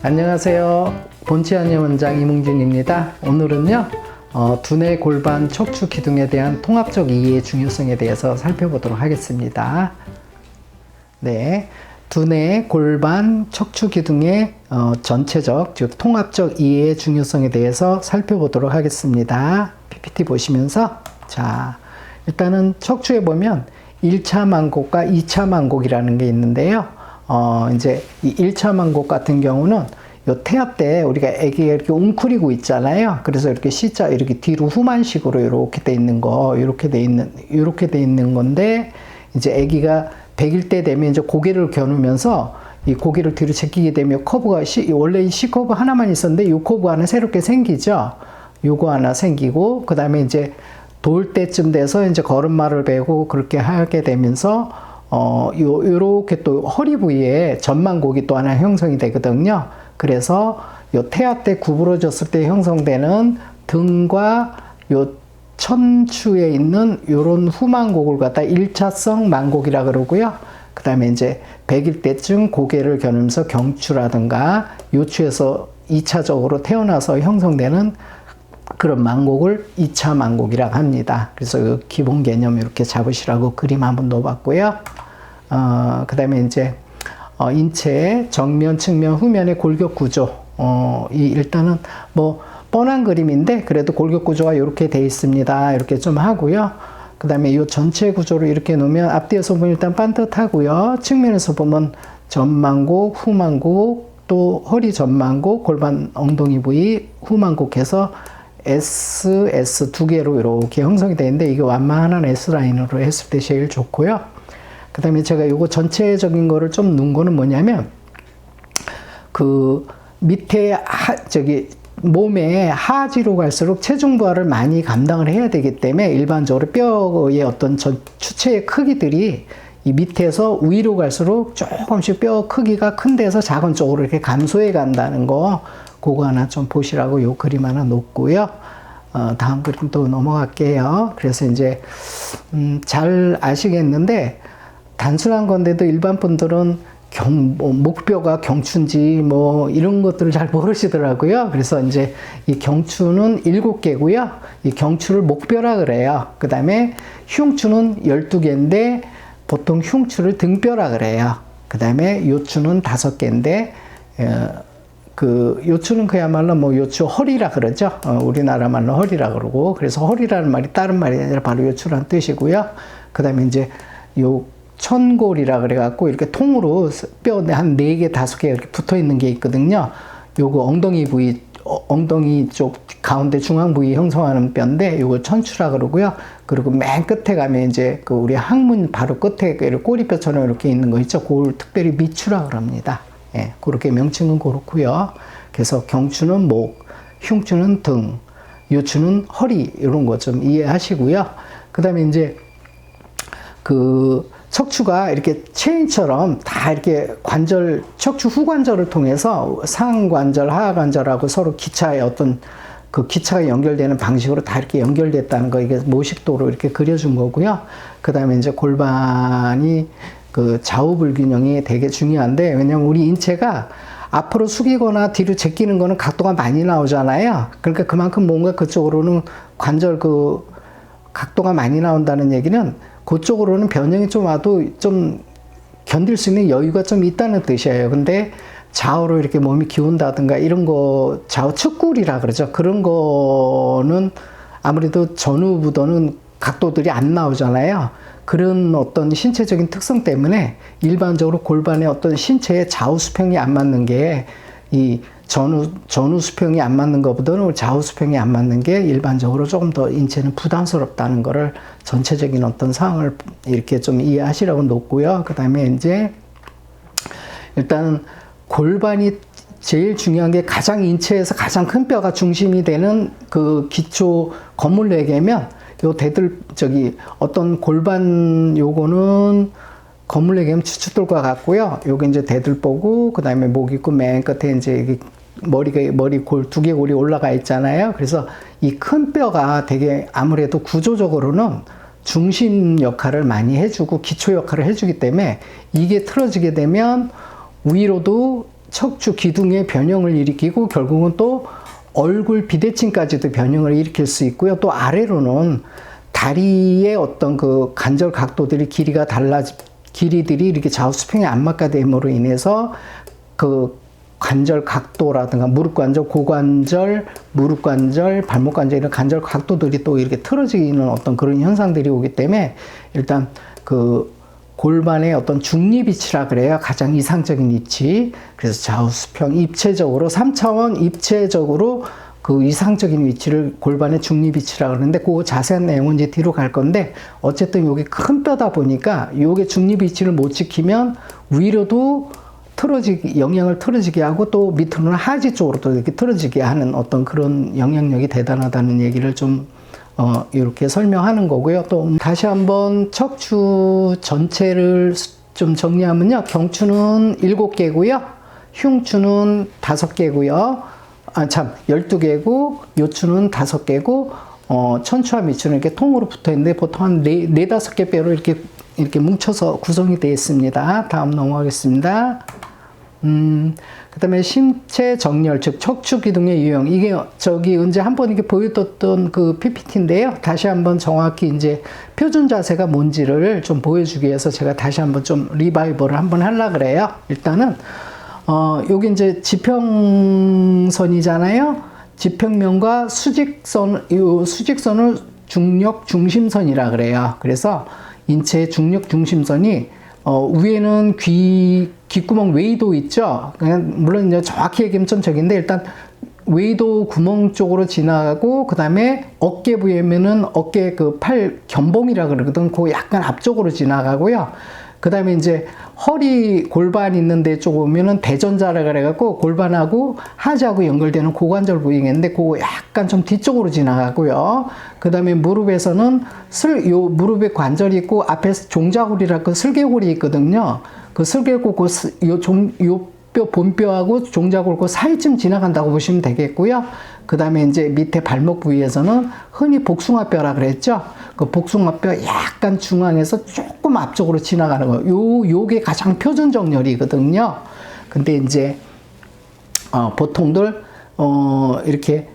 안녕하세요. 본치안의 원장 이몽준입니다. 오늘은요, 두뇌, 골반, 척추 기둥에 대한 통합적 이해의 중요성에 대해서 살펴보도록 하겠습니다. 네, 두뇌, 골반, 척추 기둥의 전체적, 즉 통합적 이해의 중요성에 대해서 살펴보도록 하겠습니다. PPT 보시면서, 자, 일단은 척추에 보면 1차 만곡과 2차 만곡이라는 게 있는데요. 이제 이 1차 만곡 같은 경우는 요 태아 때 우리가 아기가 이렇게 웅크리고 있잖아요. 그래서 이렇게 C자 이렇게 뒤로 후만식으로 이렇게 돼 있는 거, 이렇게 돼 있는 건데, 이제 아기가 100일 때 되면 이제 고개를 겨누면서 이 고개를 뒤로 제끼게 되면 커브가 원래 이 C 커브 하나만 있었는데 요 커브 하나 새롭게 생기죠. 요거 하나 생기고, 그 다음에 이제 돌 때쯤 돼서 이제 걸음마를 배고 그렇게 하게 되면서 요렇게 또 허리 부위에 전만곡이 또 하나 형성이 되거든요. 그래서 요 태아 때 구부러졌을 때 형성되는 등과 요 척추에 있는 요런 후만곡을 갖다 1차성 만곡이라 그러고요. 그 다음에 이제 100일 때쯤 고개를 겨누면서 경추라든가 요추에서 2차적으로 태어나서 형성되는 그런 만곡을 2차 만곡이라고 합니다. 그래서 그 기본 개념 이렇게 잡으시라고 그림 한번 넣어봤고요. 그 다음에 이제 인체의 정면, 측면, 후면의 골격 구조. 일단은 뭐 뻔한 그림인데 그래도 골격 구조가 이렇게 돼 있습니다. 이렇게 좀 하고요. 그 다음에 이 전체 구조를 이렇게 놓으면 앞뒤에서 보면 일단 반듯하고요. 측면에서 보면 전만곡, 후만곡, 또 허리 전만곡, 골반 엉덩이 부위 후만곡 해서 S 두 개로 이렇게 형성이 되는데, 이게 완만한 S라인으로 했을 때 제일 좋고요. 그 다음에 제가 요거 전체적인 거를 좀 넣은 거는 뭐냐면, 그 밑에 몸의 하지로 갈수록 체중 부하를 많이 감당을 해야 되기 때문에 일반적으로 뼈의 어떤 추체의 크기들이 이 밑에서 위로 갈수록 조금씩 뼈 크기가 큰 데서 작은 쪽으로 이렇게 감소해 간다는 거, 그거 하나 좀 보시라고 요 그림 하나 놓고요. 다음 그림 또 넘어갈게요. 그래서 이제 잘 아시겠는데, 단순한 건데도 일반 분들은 목뼈가 경추인지 뭐 이런 것들을 잘 모르시더라고요. 그래서 이제 이 경추는 7개고요. 이 경추를 목뼈라 그래요. 그 다음에 흉추는 12개인데 보통 흉추를 등뼈라 그래요. 그 다음에 요추는 5개인데 그 요추는 그야말로 뭐 요추 허리라 그러죠. 우리나라 말로 허리라 그러고, 그래서 허리라는 말이 다른 말이 아니라 바로 요추라는 뜻이고요. 그 다음에 이제 요 천골이라 그래갖고 이렇게 통으로 뼈 한 4개, 5개 이렇게 붙어 있는 게 있거든요. 요거 엉덩이 부위, 엉덩이 쪽 가운데 중앙 부위 형성하는 뼈인데 요거 천추라 그러고요. 그리고 맨 끝에 가면 이제 그 우리 항문 바로 끝에 꼬리뼈처럼 이렇게 있는 거 있죠. 그걸 특별히 미추라 그럽니다. 예, 그렇게 명칭은 그렇고요. 그래서 경추는 목, 흉추는 등, 요추는 허리, 이런 거 좀 이해하시고요. 그 다음에 이제 그 척추가 이렇게 체인처럼 다 이렇게 관절, 척추 후관절을 통해서 상관절, 하관절하고 서로 기차의 어떤 그 기차가 연결되는 방식으로 다 이렇게 연결됐다는 거, 이게 모식도로 이렇게 그려준 거고요. 그 다음에 이제 골반이 그 좌우 불균형이 되게 중요한데, 왜냐면 우리 인체가 앞으로 숙이거나 뒤로 제끼는 거는 각도가 많이 나오잖아요. 그러니까 그만큼 뭔가 그쪽으로는 관절 그 각도가 많이 나온다는 얘기는 그쪽으로는 변형이 좀 와도 좀 견딜 수 있는 여유가 좀 있다는 뜻이에요. 근데 좌우로 이렇게 몸이 기운다든가 이런 거, 좌우 측굴이라 그러죠. 그런 거는 아무래도 전후부도는 각도들이 안 나오잖아요. 그런 어떤 신체적인 특성 때문에 일반적으로 골반의 어떤 신체의 좌우 수평이 안 맞는 게, 이 전후 수평이 안 맞는 것보다는 좌우 수평이 안 맞는 게 일반적으로 조금 더 인체는 부담스럽다는 거를 전체적인 어떤 상황을 이렇게 좀 이해하시라고 놓고요. 그 다음에 이제 일단 골반이 제일 중요한 게, 가장 인체에서 가장 큰 뼈가 중심이 되는 그 기초 건물레개면, 요 어떤 골반 요거는 건물레개면 추추돌과 같고요. 요게 이제 대들보고, 그 다음에 목 있고 맨 끝에 이제 머리 두개골이 올라가 있잖아요. 그래서 이 큰 뼈가 되게 아무래도 구조적으로는 중심 역할을 많이 해주고 기초 역할을 해주기 때문에, 이게 틀어지게 되면 위로도 척추 기둥의 변형을 일으키고 결국은 또 얼굴 비대칭까지도 변형을 일으킬 수 있고요. 또 아래로는 다리의 어떤 그 관절 각도들이 길이들이 이렇게 좌우 수평이 안 맞게 됨으로 인해서 그 관절 각도라든가 무릎 관절, 고관절, 무릎 관절, 발목 관절 이런 관절 각도들이 또 이렇게 틀어지는 어떤 그런 현상들이 오기 때문에 일단 그 골반의 어떤 중립 위치라 그래야 가장 이상적인 위치. 그래서 좌우 수평 입체적으로 3차원 입체적으로 그 이상적인 위치를 골반의 중립 위치라 그러는데 그 자세한 내용은 이제 뒤로 갈 건데 어쨌든 요게 큰 뼈다 보니까 요게 중립 위치를 못 지키면 위로도 영향을 틀어지게 하고 또 밑으로는 하지 쪽으로도 이렇게 틀어지게 하는 어떤 그런 영향력이 대단하다는 얘기를 좀 이렇게 설명하는 거고요. 또 다시 한번 척추 전체를 좀 정리하면요. 경추는 7개고요. 흉추는 5개고요. 12개고, 요추는 5개고, 천추와 미추는 이렇게 통으로 붙어 있는데 보통 한 4-5개 뼈로 이렇게 뭉쳐서 구성이 되어 있습니다. 다음 넘어가겠습니다. 그 다음에 신체 정렬, 즉 척추 기둥의 유형. 이게 저기 언제 한번 이렇게 보여줬던 그 PPT인데요. 다시 한번 정확히 이제 표준 자세가 뭔지를 좀 보여주기 위해서 제가 다시 한번 좀 리바이벌을 한번 하려고 그래요. 일단은, 여기 이제 지평선이잖아요. 지평면과 수직선을 중력 중심선이라 그래요. 그래서 인체의 중력 중심선이 위에는 귓구멍 웨이도 있죠. 물론 이제 정확히 얘기하면 좀 저긴데 일단 웨이도 구멍 쪽으로 지나가고 그 다음에 어깨 부위면은 어깨 그 팔 견봉이라 그러거든. 그 약간 앞쪽으로 지나가고요. 그 다음에 이제 허리 골반 있는 데 쪽 오면은 대전자라 그래갖고 골반하고 하지하고 연결되는 고관절 부위가 있는데 그거 약간 좀 뒤쪽으로 지나가고요. 그 다음에 무릎에서는 요 무릎에 관절이 있고 앞에 종자골이라 그 슬개골이 있거든요. 그 슬개골 요 뼈 본뼈하고 종자골 그 사이쯤 지나간다고 보시면 되겠고요. 그 다음에 이제 밑에 발목 부위에서는 흔히 복숭아뼈라 그랬죠. 그 복숭아뼈 약간 중앙에서 조금 앞쪽으로 지나가는 거. 요게 가장 표준 정렬이거든요. 근데 이제 보통들 이렇게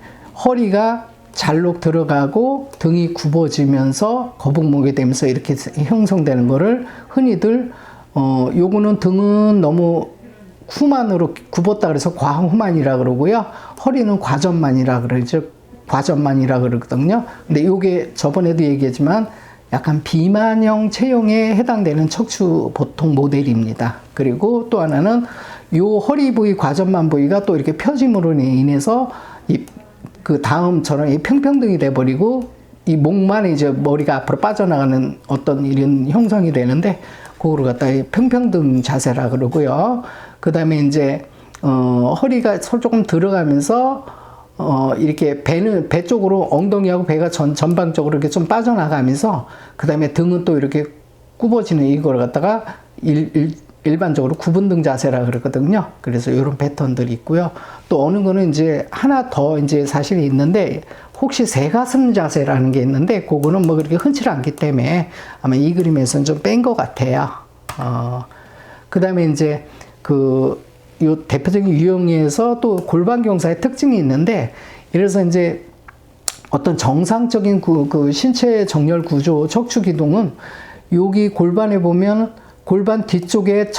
허리가 잘록 들어가고 등이 굽어지면서 거북목이 되면서 이렇게 형성되는 거를 흔히들 요거는 등은 너무 후만으로 굽었다 그래서 과후만이라 그러고요. 허리는 과전만이라 그러죠. 과전만이라 그러거든요. 근데 요게 저번에도 얘기했지만 약간 비만형 체형에 해당되는 척추 보통 모델입니다. 그리고 또 하나는 요 허리 부위 과전만 부위가 또 이렇게 펴짐으로 인해서 그 다음처럼 이 평평등이 돼버리고 이 목만 이제 머리가 앞으로 빠져나가는 어떤 이런 형성이 되는데 그거를 갖다가 평평등 자세라 그러고요. 그 다음에 이제 허리가 조금 들어가면서 이렇게 배 쪽으로 엉덩이하고 배가 전방적으로 이렇게 좀 빠져나가면서 그 다음에 등은 또 이렇게 굽어지는 이걸 갖다가 일반적으로 구분등 자세라 그러거든요. 그래서 이런 패턴들이 있고요. 또 어느 거는 이제 하나 더 이제 사실이 있는데 혹시 새가슴 자세라는 게 있는데 그거는 뭐 그렇게 흔치 않기 때문에 아마 이 그림에서는 좀 뺀 것 같아요. 그 다음에 이제 요 대표적인 유형에서 또 골반 경사의 특징이 있는데, 이래서 이제 어떤 정상적인 그 신체 정렬 구조, 척추 기둥은 여기 골반에 보면 골반 뒤쪽에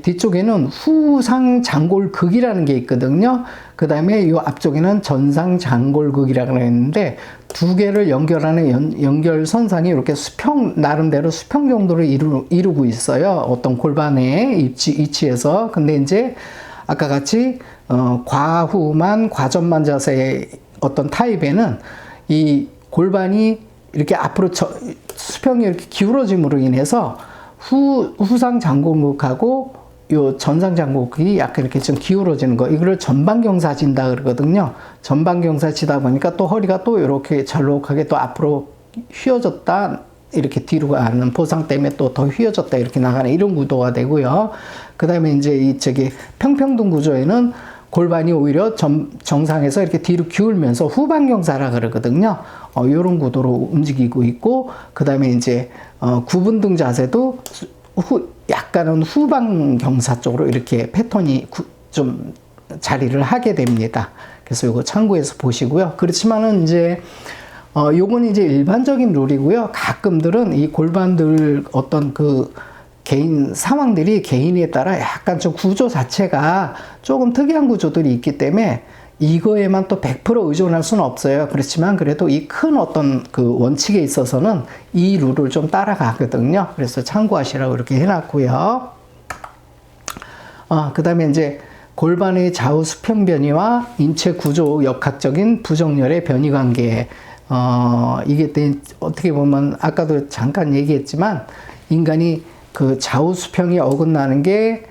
뒤쪽에는 후상 장골극이라는 게 있거든요. 그 다음에 요 앞쪽에는 전상 장골극이라고 했는데 두 개를 연결하는 연결선상이 이렇게 나름대로 수평 정도를 이루고 있어요. 어떤 골반의 위치에서. 근데 이제 아까 같이 과후만, 과전만 자세의 어떤 타입에는 이 골반이 이렇게 앞으로 수평이 이렇게 기울어짐으로 인해서 후상 장골극하고 요 전상 장골극이 약간 이렇게 좀 기울어지는 거, 이거를 전방경사진다 그러거든요. 전방경사지다 보니까 또 허리가 또 이렇게 잘록하게 또 앞으로 휘어졌다, 이렇게 뒤로 가는 보상 때문에 또 더 휘어졌다 이렇게 나가는 이런 구도가 되고요. 그 다음에 이제 평평등 구조에는 골반이 오히려 정상에서 이렇게 뒤로 기울면서 후방경사라 그러거든요. 이런 구도로 움직이고 있고, 그 다음에 이제 구분등 자세도 약간은 후방 경사 쪽으로 이렇게 패턴이 좀 자리를 하게 됩니다. 그래서 이거 참고해서 보시고요. 그렇지만은 이제 요건 이제 일반적인 룰이고요. 가끔들은 이 골반들 어떤 그 개인 상황들이 개인에 따라 약간 좀 구조 자체가 조금 특이한 구조들이 있기 때문에 이거에만 또 100% 의존할 수는 없어요. 그렇지만 그래도 이 큰 어떤 그 원칙에 있어서는 이 룰을 좀 따라가거든요. 그래서 참고하시라고 이렇게 해놨고요. 그 다음에 이제 골반의 좌우 수평 변이와 인체 구조 역학적인 부정렬의 변이 관계. 이게 어떻게 보면 아까도 잠깐 얘기했지만 인간이 그 좌우 수평이 어긋나는 게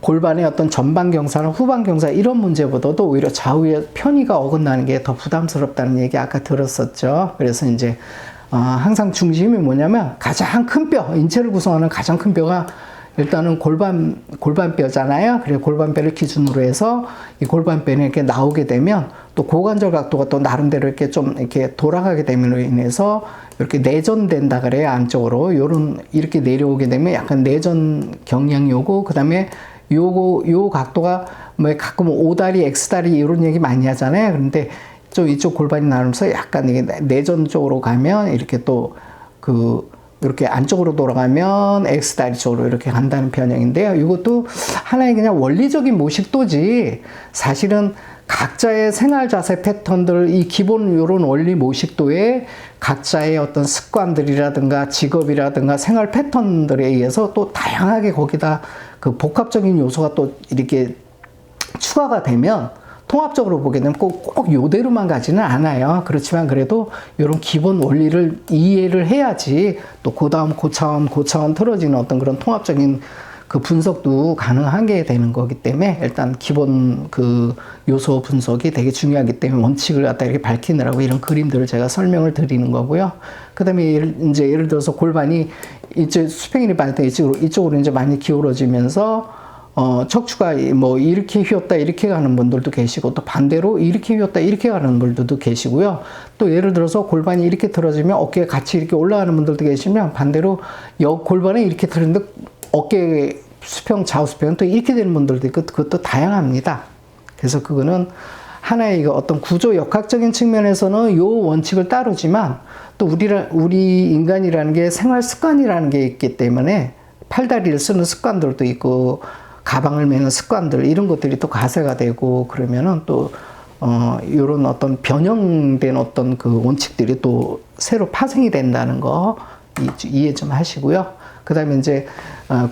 골반의 어떤 전방 경사나 후방 경사 이런 문제보다도 오히려 좌우의 편의가 어긋나는 게 더 부담스럽다는 얘기 아까 들었었죠. 그래서 이제 항상 중심이 뭐냐면 가장 큰 뼈, 인체를 구성하는 가장 큰 뼈가 일단은 골반뼈잖아요. 그래서 골반뼈를 기준으로 해서 이 골반뼈는 이렇게 나오게 되면 또 고관절 각도가 또 나름대로 이렇게 좀 이렇게 돌아가게 됨으로 인해서 이렇게 내전된다 그래요. 안쪽으로 이렇게 내려오게 되면 약간 내전 경향이 오고 그다음에 요 각도가 뭐 가끔 O다리, X다리 이런 얘기 많이 하잖아요. 그런데 좀 이쪽 골반이 나오면서 약간 이게 내전 쪽으로 가면 이렇게 또 이렇게 안쪽으로 돌아가면 X다리 쪽으로 이렇게 간다는 변형인데요. 이것도 하나의 그냥 원리적인 모식도지 사실은 각자의 생활 자세 패턴들, 이 기본 요런 원리 모식도에 각자의 어떤 습관들이라든가 직업이라든가 생활 패턴들에 의해서 또 다양하게 거기다 그 복합적인 요소가 또 이렇게 추가가 되면 통합적으로 보게 되면 꼭 요대로만 가지는 않아요. 그렇지만 그래도 이런 기본 원리를 이해를 해야지 또 그 다음 고차원 틀어지는 어떤 그런 통합적인 그 분석도 가능하게 되는 거기 때문에 일단 기본 그 요소 분석이 되게 중요하기 때문에 원칙을 갖다 이렇게 밝히느라고 이런 그림들을 제가 설명을 드리는 거고요. 그 다음에 예를 들어서 골반이 이제 수평이 많을 때 이쪽으로 이제 많이 기울어지면서 척추가 뭐 이렇게 휘었다 이렇게 가는 분들도 계시고 또 반대로 이렇게 휘었다 이렇게 가는 분들도 계시고요. 또 예를 들어서 골반이 이렇게 틀어지면 어깨가 같이 이렇게 올라가는 분들도 계시면 반대로 골반이 이렇게 틀었는데 어깨 수평, 좌우 수평은 또 이렇게 되는 분들도 있고 그것도 다양합니다. 그래서 그거는 하나의 어떤 구조 역학적인 측면에서는 요 원칙을 따르지만 또 우리 인간이라는 게 생활 습관이라는 게 있기 때문에 팔다리를 쓰는 습관들도 있고 가방을 매는 습관들 이런 것들이 또 과세가 되고 그러면은 또 이런 어떤 변형된 어떤 그 원칙들이 또 새로 파생이 된다는 거 이해 좀 하시고요. 그 다음에 이제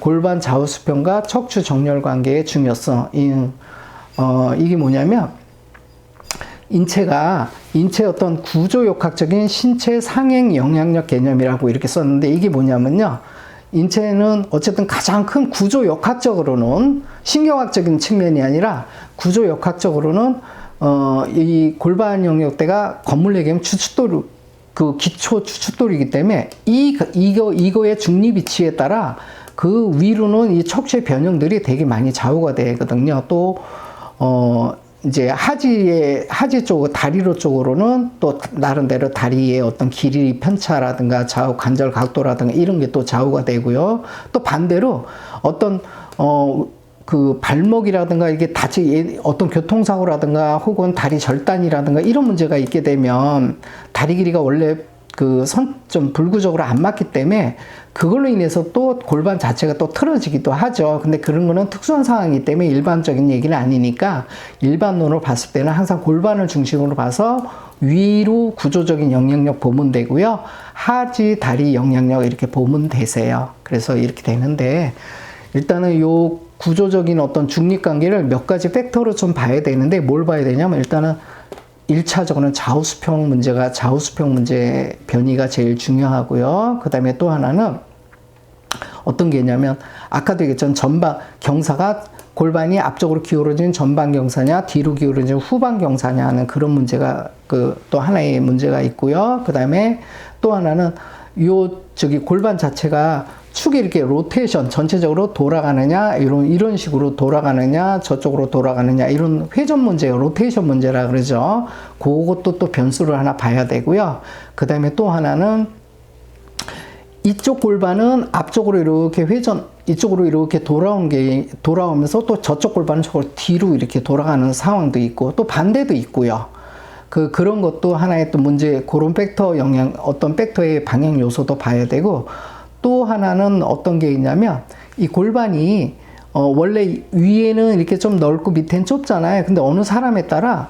골반 좌우 수평과 척추 정렬 관계의 중요성 이게 뭐냐면 인체 어떤 구조 역학적인 신체 상행 영향력 개념이라고 이렇게 썼는데 이게 뭐냐면요. 인체는 어쨌든 가장 큰 구조 역학적으로는 신경학적인 측면이 아니라 구조 역학적으로는 이 골반 영역대가 건물 얘기하면 추측도로 그 기초 추측돌이기 때문에 이거의 중립 위치에 따라 그 위로는 이 척추의 변형들이 되게 많이 좌우가 되거든요. 또 이제 하지 쪽 다리로 쪽으로는 또 나름대로 다리의 어떤 길이 편차라든가 좌우 관절 각도라든가 이런 게 또 좌우가 되고요. 또 반대로 어떤 그 발목이라든가 이게 어떤 교통사고라든가 혹은 다리 절단이라든가 이런 문제가 있게 되면 다리 길이가 원래 좀 불구적으로 안 맞기 때문에 그걸로 인해서 또 골반 자체가 또 틀어지기도 하죠. 근데 그런 거는 특수한 상황이기 때문에 일반적인 얘기는 아니니까 일반론으로 봤을 때는 항상 골반을 중심으로 봐서 위로 구조적인 영향력 보면 되고요. 하지, 다리 영향력 이렇게 보면 되세요. 그래서 이렇게 되는데 일단은 요 구조적인 어떤 중립관계를 몇 가지 팩터로 좀 봐야 되는데 뭘 봐야 되냐면 일단은 1차적으로는 좌우수평 문제 변이가 제일 중요하고요. 그 다음에 또 하나는 어떤 게 있냐면 아까도 얘기했던 전방 경사가 골반이 앞쪽으로 기울어진 전방 경사냐 뒤로 기울어진 후방 경사냐 하는 그런 문제가 또 하나의 문제가 있고요. 그 다음에 또 하나는 골반 자체가 축이 이렇게 로테이션 전체적으로 돌아가느냐 이런 식으로 돌아가느냐 저쪽으로 돌아가느냐 이런 회전 문제예요. 로테이션 문제라 그러죠. 그것도 또 변수를 하나 봐야 되고요. 그 다음에 또 하나는 이쪽 골반은 앞쪽으로 이렇게 이쪽으로 이렇게 돌아오면서 또 저쪽 골반은 저걸 뒤로 이렇게 돌아가는 상황도 있고 또 반대도 있고요. 그런 것도 하나의 또 문제, 그런 팩터 영향, 어떤 팩터의 방향 요소도 봐야 되고, 또 하나는 어떤 게 있냐면, 이 골반이, 원래 위에는 이렇게 좀 넓고 밑에는 좁잖아요. 근데 어느 사람에 따라,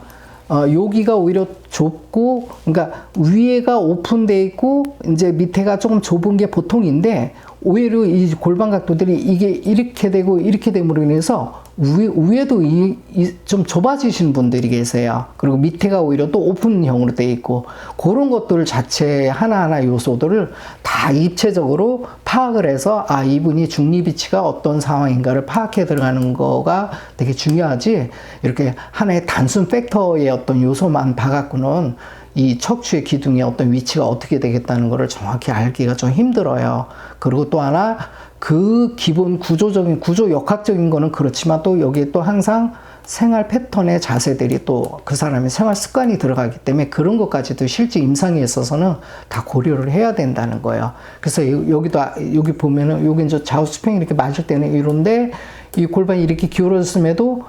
여기가 오히려 좁고, 그러니까 위에가 오픈되어 있고, 이제 밑에가 조금 좁은 게 보통인데, 오히려 이 골반 각도들이 이게 이렇게 되고 이렇게 됨으로 인해서 위에도 좀 좁아지신 분들이 계세요. 그리고 밑에가 오히려 또 오픈형으로 되어 있고, 그런 것들 자체 하나하나 요소들을 다 입체적으로 파악을 해서, 아, 이분이 중립 위치가 어떤 상황인가를 파악해 들어가는 거가 되게 중요하지, 이렇게 하나의 단순 팩터의 어떤 요소만 봐갖고는 이 척추의 기둥의 어떤 위치가 어떻게 되겠다는 것을 정확히 알기가 좀 힘들어요. 그리고 또 하나, 그 기본 구조 역학적인 거는 그렇지만 또 여기에 또 항상 생활 패턴의 자세들이 또 그 사람의 생활 습관이 들어가기 때문에 그런 것까지도 실제 임상에 있어서는 다 고려를 해야 된다는 거예요. 그래서 여기 보면은 여기 이제 좌우 수평이 이렇게 맞을 때는 이런데 이 골반이 이렇게 기울어졌음에도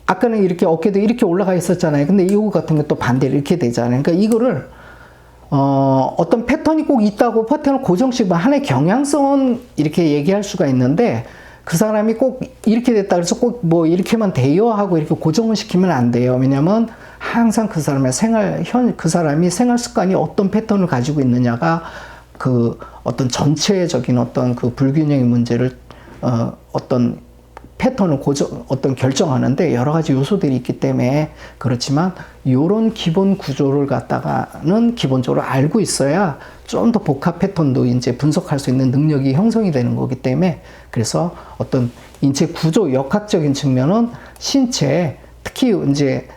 아까는 이렇게 어깨도 이렇게 올라가 있었잖아요. 근데 이거 같은 것도 반대로 이렇게 되잖아요. 그러니까 이거를 어떤 패턴이 꼭 있다고 패턴을 고정시키면 하나의 경향성은 이렇게 얘기할 수가 있는데, 그 사람이 꼭 이렇게 됐다 그래서 꼭 뭐 이렇게만 돼요 하고 이렇게 고정을 시키면 안 돼요. 왜냐면 항상 그 사람의 그 사람이 생활 습관이 어떤 패턴을 가지고 있느냐가 그 어떤 전체적인 어떤 그 불균형의 문제를 어떤 패턴을 결정하는데 여러 가지 요소들이 있기 때문에, 그렇지만 요런 기본 구조를 갖다가는 기본적으로 알고 있어야 좀 더 복합 패턴도 이제 분석할 수 있는 능력이 형성이 되는 거기 때문에, 그래서 어떤 인체 구조 역학적인 측면은 신체, 특히 이제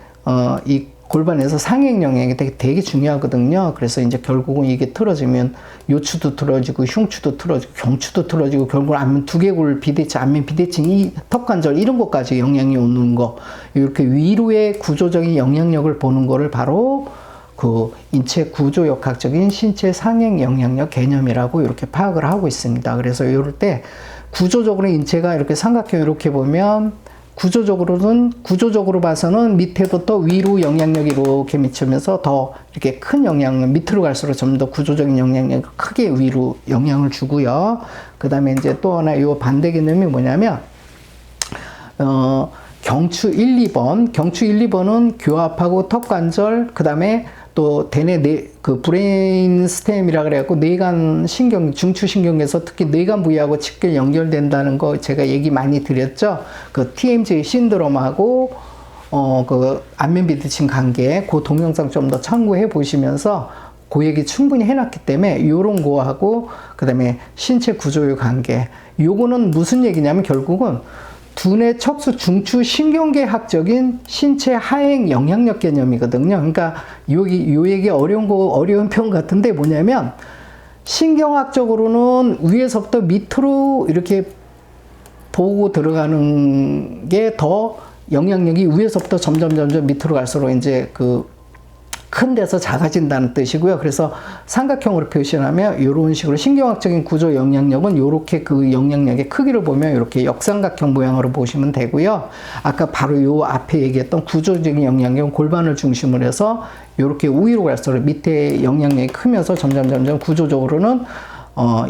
이 골반에서 상행 영향이 되게 중요하거든요. 그래서 이제 결국은 이게 틀어지면 요추도 틀어지고 흉추도 틀어지고 경추도 틀어지고 결국은 안면 두개골 비대칭, 안면 비대칭, 이 턱관절 이런 것까지 영향이 오는 거, 이렇게 위로의 구조적인 영향력을 보는 거를 바로 그 인체 구조역학적인 신체 상행 영향력 개념이라고 이렇게 파악을 하고 있습니다. 그래서 이럴 때 구조적으로 인체가 이렇게 삼각형 이렇게 보면 구조적으로 봐서는 밑에부터 위로 영향력이 이렇게 미치면서 더 이렇게 큰 영향을 밑으로 갈수록 좀 더 구조적인 영향력이 크게 위로 영향을 주고요. 그 다음에 이제 또 하나 요 반대 개념이 뭐냐면, 경추 1, 2번은 교합하고 턱관절, 그 다음에 또 대뇌 그 브레인 스템이라 그래갖고 뇌간 신경, 중추신경에서 특히 뇌간 부위하고 직결 연결된다는 거 제가 얘기 많이 드렸죠. 그 TMJ 신드롬하고 그 안면 비대칭 관계, 그 동영상 좀 더 참고해 보시면서 그 얘기 충분히 해놨기 때문에 요런 거하고 그 다음에 신체 구조의 관계, 요거는 무슨 얘기냐면 결국은 두뇌 척수 중추 신경계학적인 신체 하행 영향력 개념이거든요. 그러니까 요 얘기 어려운 표현 같은데 뭐냐면, 신경학적으로는 위에서부터 밑으로 이렇게 보고 들어가는 게 더 영향력이 위에서부터 점점 밑으로 갈수록 이제 큰 데서 작아진다는 뜻이고요. 그래서 삼각형으로 표시하면 이런 식으로 신경학적인 구조 영향력은 이렇게 그 영향력의 크기를 보면 이렇게 역삼각형 모양으로 보시면 되고요. 아까 바로 요 앞에 얘기했던 구조적인 영향력은 골반을 중심으로 해서 이렇게 위로 갈수록 밑에 영향력이 크면서 점점 구조적으로는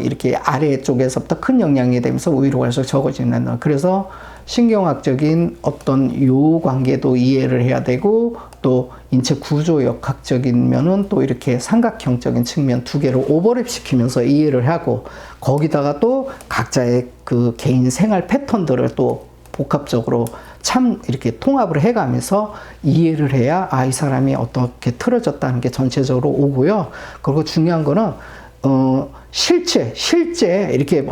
이렇게 아래쪽에서부터 큰 영향이 되면서 위로 갈수록 적어지는, 그래서 신경학적인 어떤 요 관계도 이해를 해야 되고, 또 인체 구조 역학적인 면은 또 이렇게 삼각형적인 측면 두 개를 오버랩 시키면서 이해를 하고, 거기다가 또 각자의 그 개인 생활 패턴들을 또 복합적으로 이렇게 통합을 해가면서 이해를 해야, 아, 이 사람이 어떻게 틀어졌다는 게 전체적으로 오고요. 그리고 중요한 거는 실제 이렇게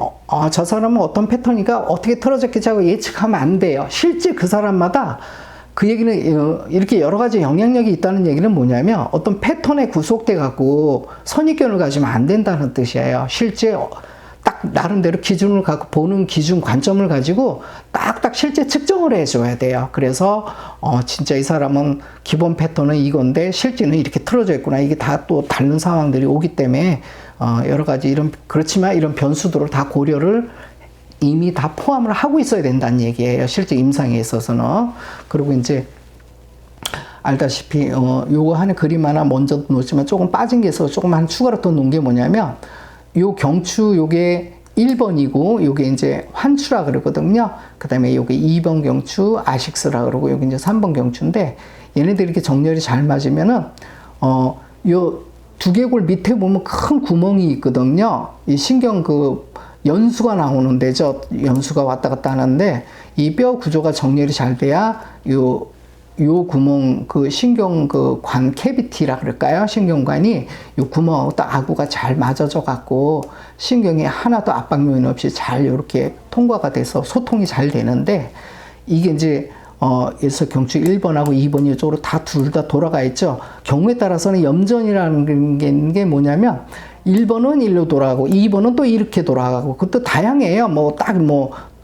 저 사람은 어떤 패턴이니까 어떻게 틀어졌겠지 하고 예측하면 안 돼요. 실제 그 사람마다 그 얘기는 이렇게 여러 가지 영향력이 있다는 얘기는 뭐냐면, 어떤 패턴에 구속돼 갖고 선입견을 가지면 안 된다는 뜻이에요. 실제 딱 나름대로 기준을 갖고 보는 기준 관점을 가지고 딱딱 실제 측정을 해줘야 돼요. 그래서 진짜 이 사람은 기본 패턴은 이건데 실제는 이렇게 틀어져 있구나, 이게 다 또 다른 상황들이 오기 때문에 여러 가지 그렇지만 이런 변수들을 다 고려를 이미 다 포함을 하고 있어야 된다는 얘기예요. 실제 임상에 있어서는. 그리고 이제 알다시피 요거 하는 그림 하나 먼저 놓지만 조금 빠진 게 있어서 조금 한 추가로 또 놓은 게 뭐냐면 요 경추 요게 1번이고 요게 이제 환추라 그러거든요. 그 다음에 요게 2번 경추 아식스라 그러고 요게 이제 3번 경추인데 얘네들이 이렇게 정렬이 잘 맞으면은 요 두개골 밑에 보면 큰 구멍이 있거든요. 이 신경 연수가 나오는 데죠. 연수가 왔다 갔다 하는데 이 뼈 구조가 정렬이 잘 돼야 요 구멍, 신경 관 캐비티라 그럴까요? 신경관이 요 구멍하고 또 아구가 잘 맞아져 갖고 신경이 하나도 압박 요인 없이 잘 이렇게 통과가 돼서 소통이 잘 되는데 이게 이제 그래서 경추 1번하고 2번 이쪽으로 둘 다 돌아가 있죠. 경우에 따라서는 염전이라는 게 뭐냐면 1번은 일로 돌아가고 2번은 또 이렇게 돌아가고 그것도 다양해요.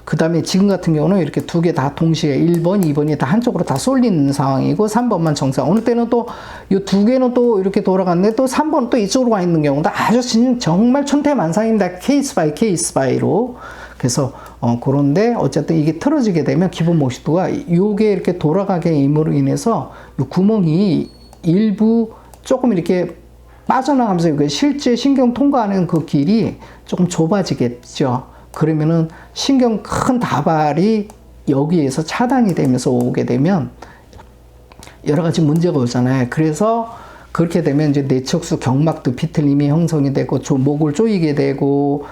그 다음에 지금 같은 경우는 이렇게 두 개 다 동시에 1번, 2번이 다 한쪽으로 다 쏠리는 상황이고 3번만 정상. 어느 때는 또 이 두 개는 또 이렇게 돌아갔는데 또 3번은 또 이쪽으로 와 있는 경우도 아주 정말 천태만상입니다. 케이스 바이로. 그래서 그런데 어쨌든 이게 틀어지게 되면 기본 모식도가 요게 이렇게 돌아가게 임으로 인해서 요 구멍이 일부 조금 이렇게 빠져나가면서 실제 신경 통과하는 그 길이 조금 좁아지겠죠. 그러면은 신경 큰 다발이 여기에서 차단이 되면서 오게 되면 여러 가지 문제가 오잖아요. 그래서 그렇게 되면 이제 뇌척수 경막도 비틀림이 형성이 되고 목을 조이게 되고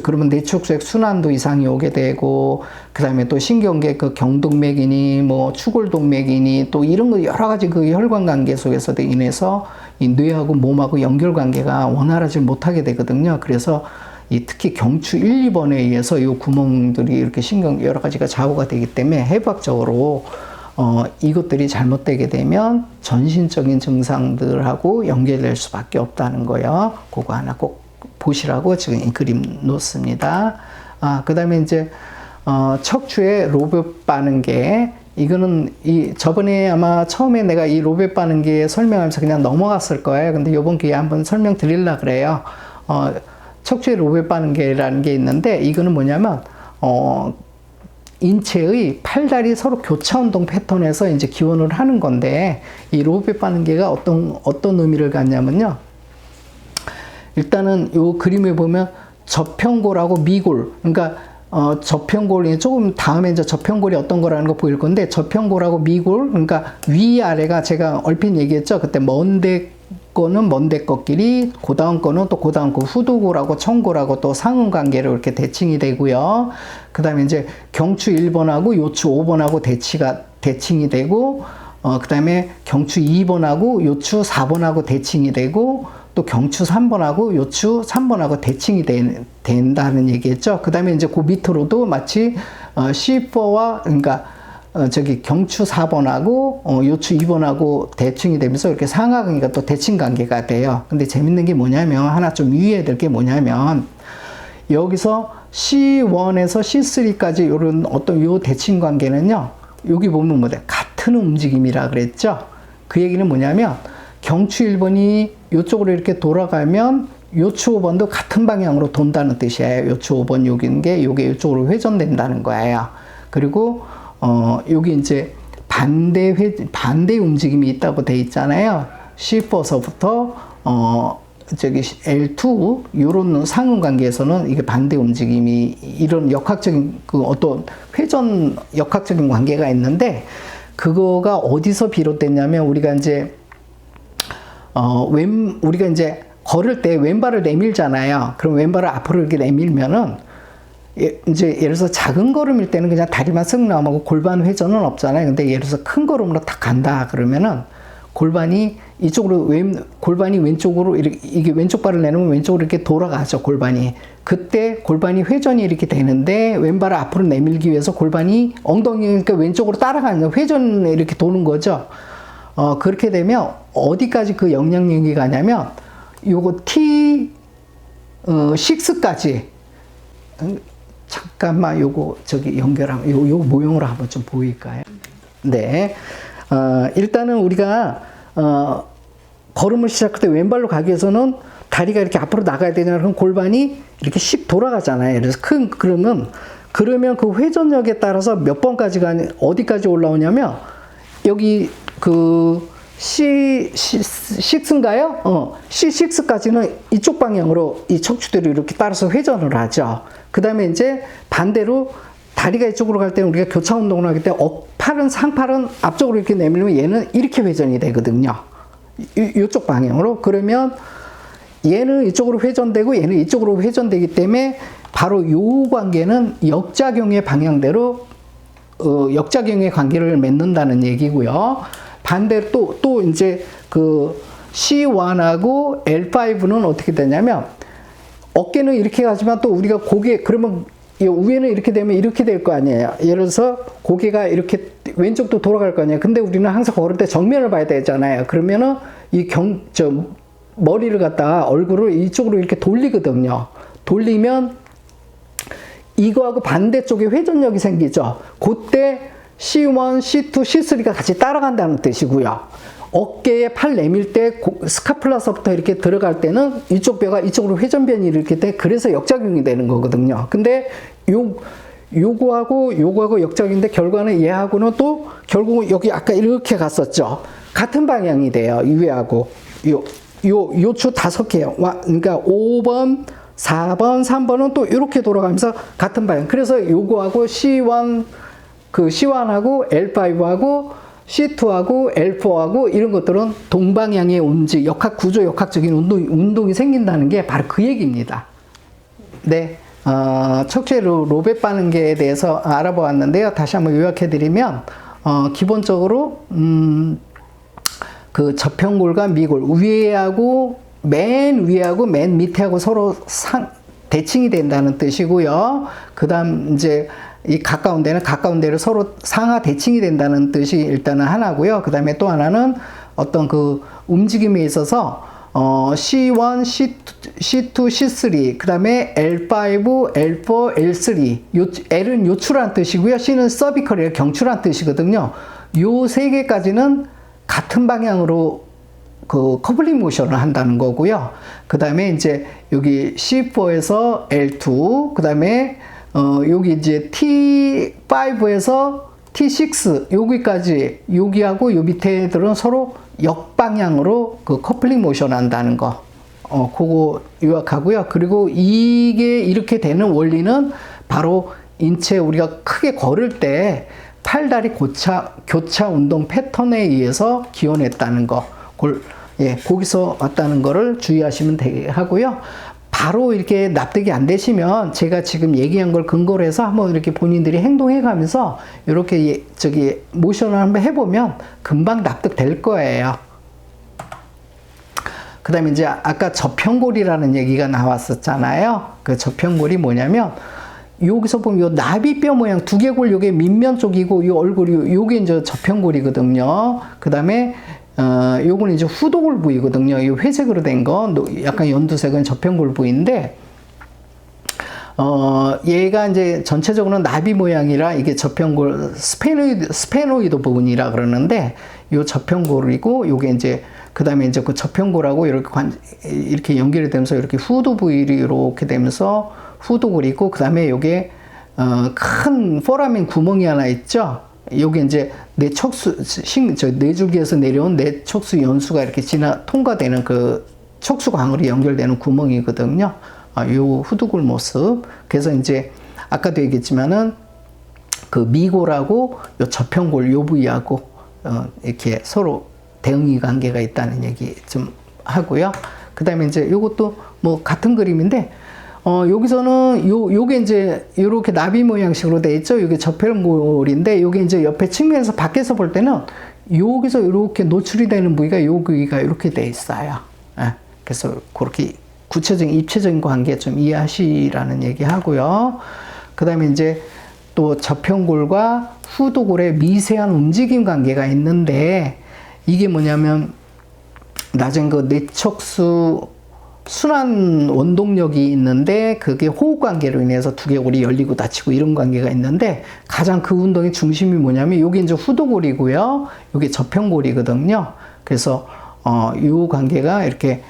그러면 뇌척수의 순환도 이상이 오게 되고 그 다음에 또 신경계 경동맥이니 추골동맥이니 또 이런 거 여러 가지 혈관 관계 속에서 인해서 이 뇌하고 몸하고 연결 관계가 원활하지 못하게 되거든요. 그래서 특히 경추 1, 2번에 의해서 이 구멍들이 이렇게 신경 여러 가지가 좌우가 되기 때문에 해부학적으로 이것들이 잘못되게 되면 전신적인 증상들하고 연결될 수밖에 없다는 거예요. 그거 하나 꼭 보시라고 지금 이 그림 놓습니다. 그 다음에 이제 척추의 로베 빠는 게 이거는 저번에 아마 처음에 내가 이 로베 빠는 게 설명하면서 그냥 넘어갔을 거예요. 근데 이번 기회에 한번 설명 드리려고 그래요. 척추의 로베 빠는 게라는 게 있는데 이거는 뭐냐면 인체의 팔다리 서로 교차 운동 패턴에서 이제 기원을 하는 건데 이 로베 빠는 게가 어떤 의미를 갖냐면요. 일단은 요 그림에 보면 저평골하고 미골, 그러니까 저평골이 조금 다음에 이제 저평골이 어떤 거라는 거 보일 건데 저평골하고 미골, 그러니까 위아래가 제가 얼핏 얘기했죠. 그때 먼데 거는 먼데 거끼리, 고다음 거는 또 고다음 거 후두골하고 청골하고 또 상응 관계로 이렇게 대칭이 되고요. 그 다음에 이제 경추 1번하고 요추 5번하고 대칭이 되고, 그 다음에 경추 2번하고 요추 4번하고 대칭이 되고, 또 경추 3번하고 요추 3번하고 대칭이 된다는 얘기겠죠. 그 다음에 이제 그 밑으로도 마치 C4와, 그러니까 경추 4번하고 요추 2번하고 대칭이 되면서 이렇게 상하관계가 또 대칭 관계가 돼요. 근데 재밌는 게 뭐냐면 하나 좀 유의해야 될 게 뭐냐면 여기서 C1에서 C3까지 이런 요 대칭 관계는요. 여기 보면 같은 움직임이라 그랬죠. 그 얘기는 뭐냐면 경추 1번이 이쪽으로 이렇게 돌아가면 요추 5번도 같은 방향으로 돈다는 뜻이에요. 요추 5번 요게 이쪽으로 회전된다는 거예요. 그리고 여기 이제 반대 움직임이 있다고 돼 있잖아요. C4서부터 L2 요런 상응 관계에서는 이게 반대 움직임이 이런 역학적인 어떤 회전 역학적인 관계가 있는데 그거가 어디서 비롯됐냐면 우리가 이제 걸을 때 왼발을 내밀잖아요. 그럼 왼발을 앞으로 이렇게 내밀면은 이제 예를 들어서 작은 걸음일 때는 그냥 다리만 쓱 나오고 골반 회전은 없잖아요. 근데 예를 들어서 큰 걸음으로 딱 간다 그러면은 골반이 왼쪽으로 이게 왼쪽 발을 내놓으면 왼쪽으로 이렇게 돌아가죠. 골반이. 그때 골반이 회전이 이렇게 되는데 왼발을 앞으로 내밀기 위해서 골반이 엉덩이니까 왼쪽으로 따라가는 회전이 이렇게 도는 거죠. 그렇게 되면 어디까지 그 영향력이 가냐면 요거 T6까지 잠깐만 요거 연결하면 요 모형으로 한번 좀 보일까요? 네. 일단은 우리가 걸음을 시작할 때 왼발로 가기 위해서는 다리가 이렇게 앞으로 나가야 되잖아요. 그럼 골반이 이렇게 씩 돌아가잖아요. 그래서 그러면 그 회전력에 따라서 몇 번까지가 어디까지 올라오냐면 여기 그 C6인가요? C6까지는 이쪽 방향으로 이 척추대로 이렇게 따라서 회전을 하죠. 그 다음에 이제 반대로 다리가 이쪽으로 갈 때는 우리가 교차 운동을 하기 때문에 상팔은 앞쪽으로 이렇게 내밀면 얘는 이렇게 회전이 되거든요. 이쪽 방향으로. 그러면 얘는 이쪽으로 회전되고 얘는 이쪽으로 회전되기 때문에 바로 요 관계는 역작용의 방향대로 역작용의 관계를 맺는다는 얘기고요. 반대로 또 이제 그 C1하고 L5는 어떻게 되냐면 어깨는 이렇게 가지만 또 우리가 고개 그러면 위에는 이렇게 되면 이렇게 될 거 아니에요. 예를 들어서 고개가 이렇게 왼쪽도 돌아갈 거 아니에요. 근데 우리는 항상 걸을 때 정면을 봐야 되잖아요. 그러면은 머리를 갖다가 얼굴을 이쪽으로 이렇게 돌리거든요. 돌리면 이거하고 반대쪽에 회전력이 생기죠. 그때 C1, C2, C3가 같이 따라간다는 뜻이고요. 어깨에 팔 내밀 때 스카플라서부터 이렇게 들어갈 때는 이쪽 뼈가 이쪽으로 회전변이 이렇게 돼. 그래서 역작용이 되는 거거든요. 근데 요거하고 역작인데 결과는 얘하고는 또 결국은 여기 아까 이렇게 갔었죠. 같은 방향이 돼요. 위하고 요 주 5개요. 그러니까 5번, 4번, 3번은 또 이렇게 돌아가면서 같은 방향. 그래서 요거하고 C1하고 L5하고 C2하고 L4하고 이런 것들은 동방향의 구조 역학적인 운동이 생긴다는 게 바로 그 얘기입니다. 네. 척추의 로베 빠는게에 대해서 알아보았는데요. 다시 한번 요약해드리면, 기본적으로, 그 저평골과 미골, 맨 위하고 맨 밑에하고 서로 대칭이 된다는 뜻이고요. 그 다음, 이제, 이 가까운 데를 서로 상하 대칭이 된다는 뜻이 일단은 하나고요. 그 다음에 또 하나는 어떤 그 움직임에 있어서 C1, C2, C3, 그 다음에 L5, L4, L3. L은 요추란 뜻이고요. C는 서비컬이에요. 경추란 뜻이거든요. 요 세 개까지는 같은 방향으로 그 커플링 모션을 한다는 거고요. 그 다음에 이제 여기 C4에서 L2, 그 다음에 여기 이제 T5에서 T6, 여기하고 요 밑에 애들은 서로 역방향으로 그 커플링 모션 한다는 거. 그거 요약하고요. 그리고 이게 이렇게 되는 원리는 바로 인체 우리가 크게 걸을 때 팔다리 교차 운동 패턴에 의해서 기원했다는 거. 거기서 왔다는 거를 주의하시면 하고요. 바로 이렇게 납득이 안 되시면 제가 지금 얘기한 걸 근거로 해서 한번 이렇게 본인들이 행동해 가면서 이렇게 모션을 한번 해보면 금방 납득될 거예요. 그 다음에 이제 아까 저평골이라는 얘기가 나왔었잖아요. 그 저평골이 뭐냐면 여기서 보면 요 나비뼈 모양 두개골 요게 밑면 쪽이고 요 얼굴이 요게 이제 저평골이거든요. 그 다음에 요거는 이제 후도골 부위거든요. 이 회색으로 된 거, 약간 연두색은 저평골 부위인데, 얘가 이제 전체적으로는 나비 모양이라 이게 저평골, 스페노이드 부분이라 그러는데, 요 저평골이고, 요게 이제, 그 다음에 이제 그 저평골하고 이렇게 연결이 되면서 이렇게 후두 부위로 이렇게 되면서 후도골이고, 그 다음에 요게, 큰 포라멘 구멍이 하나 있죠? 요게 이제 뇌줄기에서 내려온 뇌척수 연수가 이렇게 통과되는 그 척수광으로 연결되는 구멍이거든요. 요 후두골 모습. 그래서 이제 아까도 얘기했지만은 그 미골하고 요 저평골 요 부위하고 이렇게 서로 대응이 관계가 있다는 얘기 좀 하고요. 그 다음에 이제 요것도 뭐 같은 그림인데 여기서는 요게 이제 요렇게 나비 모양식으로 돼 있죠. 요게 저평골인데 요게 이제 옆에 측면에서 밖에서 볼 때는 여기서 이렇게 노출이 되는 부위가 요 부위가 이렇게 돼 있어요. 그래서 그렇게 구체적인 입체적인 관계 좀 이해하시라는 얘기 하고요. 그 다음에 이제 또 저평골과 후두골의 미세한 움직임 관계가 있는데 이게 뭐냐면 나중에 그 뇌척수 순환 원동력이 있는데 그게 호흡 관계로 인해서 두개골이 열리고 닫히고 이런 관계가 있는데 가장 그 운동의 중심이 뭐냐면 여기 이제 후두골이고요. 여기 저평골이거든요. 그래서 요 관계가 이렇게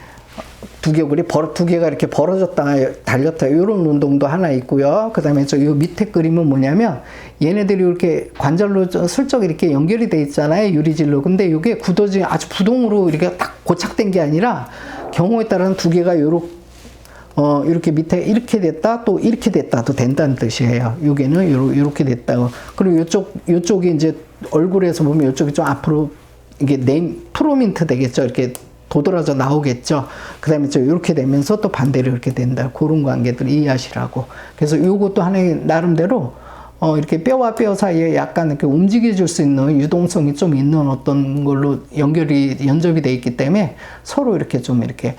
두개골이 두 개가 이렇게 벌어졌다 달렸다 이런 운동도 하나 있고요. 그다음에 저 요 밑에 그림은 뭐냐면 얘네들이 이렇게 관절로 슬쩍 이렇게 연결이 돼 있잖아요. 유리질로. 근데 이게 굳어진 아주 부동으로 이렇게 딱 고착된 게 아니라 경우에 따라서는 두 개가 이렇게 밑에 이렇게 됐다 또 이렇게 됐다도 된다는 뜻이에요. 요게는 요렇게 됐다고. 그리고 요쪽이 이제 얼굴에서 보면 요쪽이 좀 앞으로 이게 프로민트 되겠죠. 이렇게 도드라져 나오겠죠. 그 다음에 이렇게 되면서 또 반대로 이렇게 된다. 그런 관계들 이해하시라고. 그래서 요것도 하나의 나름대로 이렇게 뼈와 뼈 사이에 약간 이렇게 움직여줄 수 있는 유동성이 좀 있는 어떤 걸로 연접이 돼 있기 때문에 서로 이렇게 좀 이렇게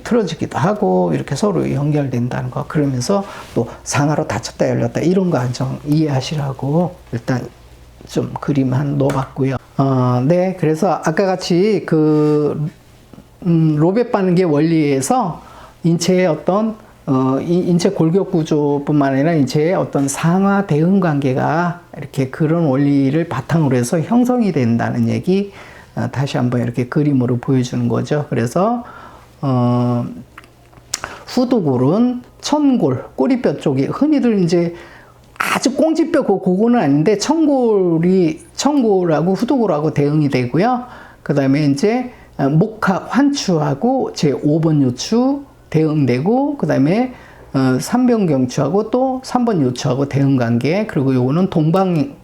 틀어지기도 하고 이렇게 서로 연결된다는 거. 그러면서 또 상하로 닫혔다 열렸다 이런 거 한정 이해하시라고 일단 좀 그림 한 넣어봤고요. 네. 그래서 아까 같이 로벳 반응의 원리에서 인체의 어떤 인체 골격 구조뿐만 아니라 인체의 어떤 상하 대응 관계가 이렇게 그런 원리를 바탕으로 해서 형성이 된다는 얘기 다시 한번 이렇게 그림으로 보여주는 거죠. 그래서 후두골은 천골, 꼬리뼈 쪽이 흔히들 이제 아주 꽁지뼈 그거는 아닌데 천골하고 후두골하고 대응이 되고요. 그 다음에 이제 목학 환추하고 제 5번 요추 대응되고 그 다음에 3번 경추하고 또 3번 요추하고 대응 관계. 그리고 요거는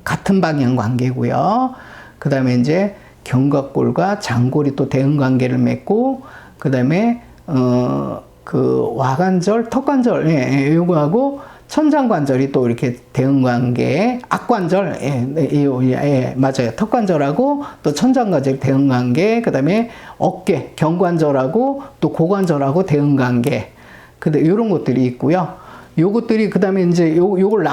같은 방향 관계고요. 그 다음에 이제 견갑골과 장골이 또 대응 관계를 맺고 그 다음에 와관절, 턱관절 요거하고 천장관절이 또 이렇게 대응관계, 악관절, 맞아요. 턱관절하고 또 천장관절 대응관계, 그 다음에 어깨, 경관절하고 또 고관절하고 대응관계, 근데 이런 것들이 있고요. 요것들이 그 다음에 이제 요걸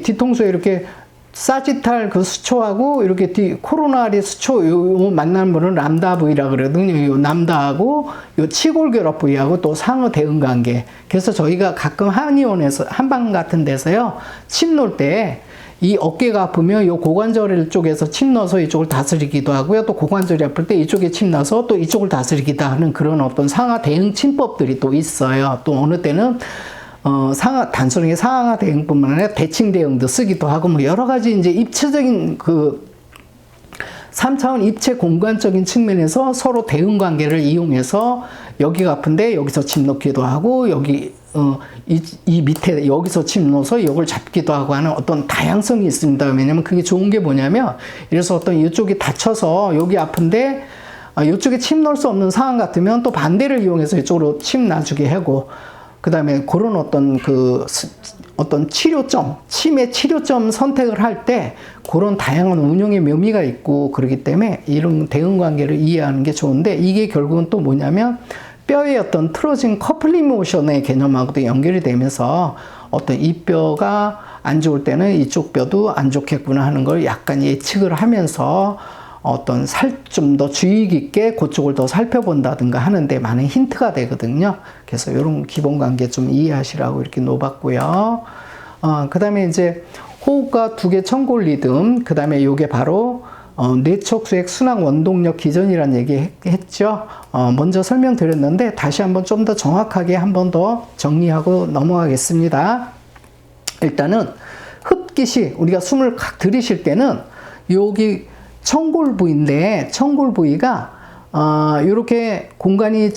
뒤통수에 이렇게 사지탈 수초하고 이렇게 코로나리 수초 요 만나는 분은 람다 부위라 그러거든요. 요 람다하고 요 치골결합 부위하고 또 상하 대응 관계. 그래서 저희가 가끔 한의원에서 한방 같은 데서요 침 놓을 때 이 어깨가 아프면 요 고관절 쪽에서 침 넣어서 이쪽을 다스리기도 하고요. 또 고관절이 아플 때 이쪽에 침 넣어서 또 이쪽을 다스리기도 하는 그런 어떤 상하 대응 침법들이 또 있어요. 또 어느 때는 단순하게 상하 대응뿐만 아니라 대칭 대응도 쓰기도 하고 뭐 여러 가지 이제 입체적인 3차원 입체 공간적인 측면에서 서로 대응 관계를 이용해서 여기가 아픈데 여기서 침 넣기도 하고 여기 이 밑에 여기서 침 넣어서 이걸 잡기도 하고 하는 어떤 다양성이 있습니다. 왜냐면 그게 좋은 게 뭐냐면 이래서 어떤 이쪽이 다쳐서 여기 아픈데 이쪽에 침 넣을 수 없는 상황 같으면 또 반대를 이용해서 이쪽으로 침 놔주게 하고 그 다음에 그런 어떤 치료점, 침의 치료점 선택을 할 때 그런 다양한 운영의 묘미가 있고 그러기 때문에 이런 대응 관계를 이해하는 게 좋은데 이게 결국은 또 뭐냐면 뼈의 어떤 틀어진 커플링 모션의 개념하고도 연결이 되면서 어떤 이 뼈가 안 좋을 때는 이쪽 뼈도 안 좋겠구나 하는 걸 약간 예측을 하면서 어떤 좀 더 주의 깊게 그쪽을 더 살펴본다든가 하는데 많은 힌트가 되거든요. 그래서 이런 기본 관계 좀 이해하시라고 이렇게 놓아봤고요. 그 다음에 이제 호흡과 두개 천골 리듬, 그 다음에 요게 바로 뇌척수액 순환 원동력 기전이라는 얘기 했죠. 먼저 설명드렸는데 다시 한번 좀 더 정확하게 한번 더 정리하고 넘어가겠습니다. 일단은 흡기시 우리가 숨을 각 들이쉴 때는 여기 천골 부위인데 천골 부위가 이렇게 공간이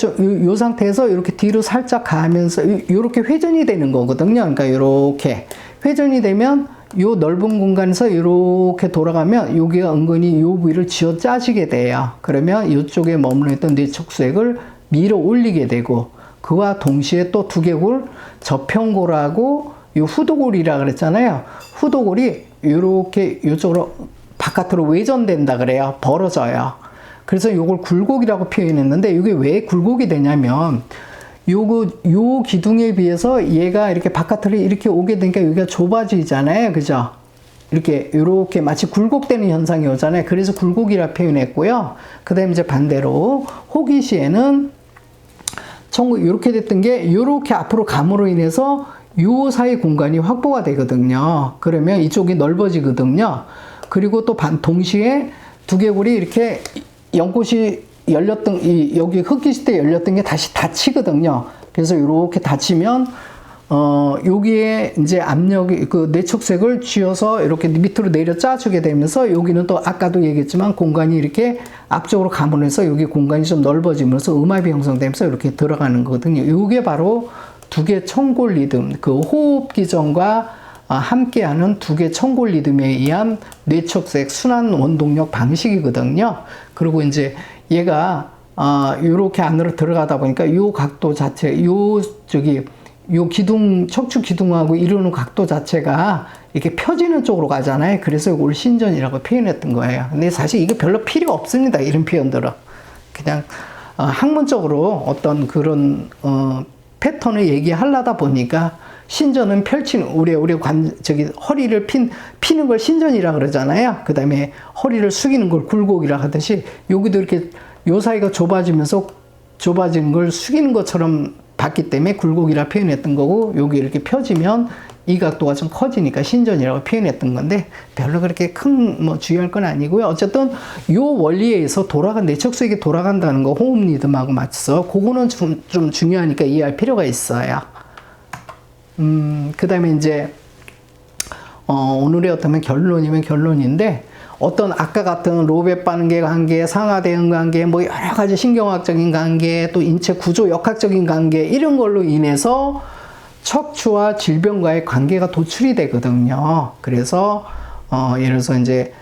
요 상태에서 이렇게 뒤로 살짝 가면서 이렇게 회전이 되는 거거든요. 그러니까 이렇게 회전이 되면 요 넓은 공간에서 이렇게 돌아가면 여기가 은근히 요 부위를 쥐어 짜지게 돼요. 그러면 이쪽에 머물러 있던 뇌척수액을 밀어 올리게 되고 그와 동시에 또 두개골 저평골하고 요 후두골이라 그랬잖아요. 후두골이 이렇게 이쪽으로 바깥으로 외전된다 그래요. 벌어져요. 그래서 요걸 굴곡이라고 표현했는데 이게 왜 굴곡이 되냐면 요 기둥에 비해서 얘가 이렇게 바깥으로 이렇게 오게 되니까 여기가 좁아지잖아요. 그죠? 이렇게 마치 굴곡되는 현상이 오잖아요. 그래서 굴곡이라 표현했고요. 그 다음에 이제 반대로 호기시에는 이렇게 됐던 게 이렇게 앞으로 감으로 인해서 요 사이 공간이 확보가 되거든요. 그러면 이쪽이 넓어지거든요. 그리고 또 동시에 두개골이 이렇게 연꽃이 열렸던 여기 흑기시 때 열렸던 게 다시 닫히거든요. 그래서 이렇게 닫히면 여기에 이제 압력이 그 내축색을 쥐어서 이렇게 밑으로 내려 짜주게 되면서 여기는 또 아까도 얘기했지만 공간이 이렇게 앞쪽으로 가면서 여기 공간이 좀 넓어지면서 음압이 형성되면서 이렇게 들어가는 거거든요. 이게 바로 두 개 청골 리듬, 그 호흡 기전과 함께하는 두 개 청골 리듬에 의한 뇌척색 순환 원동력 방식이거든요. 그리고 이제 얘가 요렇게 안으로 들어가다 보니까 요 각도 자체, 요 기둥, 척추 기둥하고 이루는 각도 자체가 이렇게 펴지는 쪽으로 가잖아요. 그래서 이걸 신전이라고 표현했던 거예요. 근데 사실 이게 별로 필요 없습니다. 이런 표현들은. 그냥 학문적으로 어떤 그런 패턴을 얘기하려다 보니까 신전은 펼치는, 우리 허리를 피는 걸 신전이라 그러잖아요. 그 다음에 허리를 숙이는 걸 굴곡이라 하듯이 여기도 이렇게 요 사이가 좁아진 걸 숙이는 것처럼 봤기 때문에 굴곡이라 표현했던 거고, 여기 이렇게 펴지면 이 각도가 좀 커지니까 신전이라고 표현했던 건데 별로 그렇게 큰 뭐 주의할 건 아니고요. 어쨌든 요 원리에 의해서 내척색이 돌아간다는 거 호흡 리듬하고 맞춰서 그거는 좀 중요하니까 이해할 필요가 있어요. 그 다음에 이제 오늘의 어떤 결론이면 결론인데, 어떤 아까 같은 로베 반응계 관계, 상하 대응 관계, 뭐 여러 가지 신경학적인 관계, 또 인체 구조 역학적인 관계, 이런 걸로 인해서 척추와 질병과의 관계가 도출이 되거든요. 그래서 예를 들어서 이제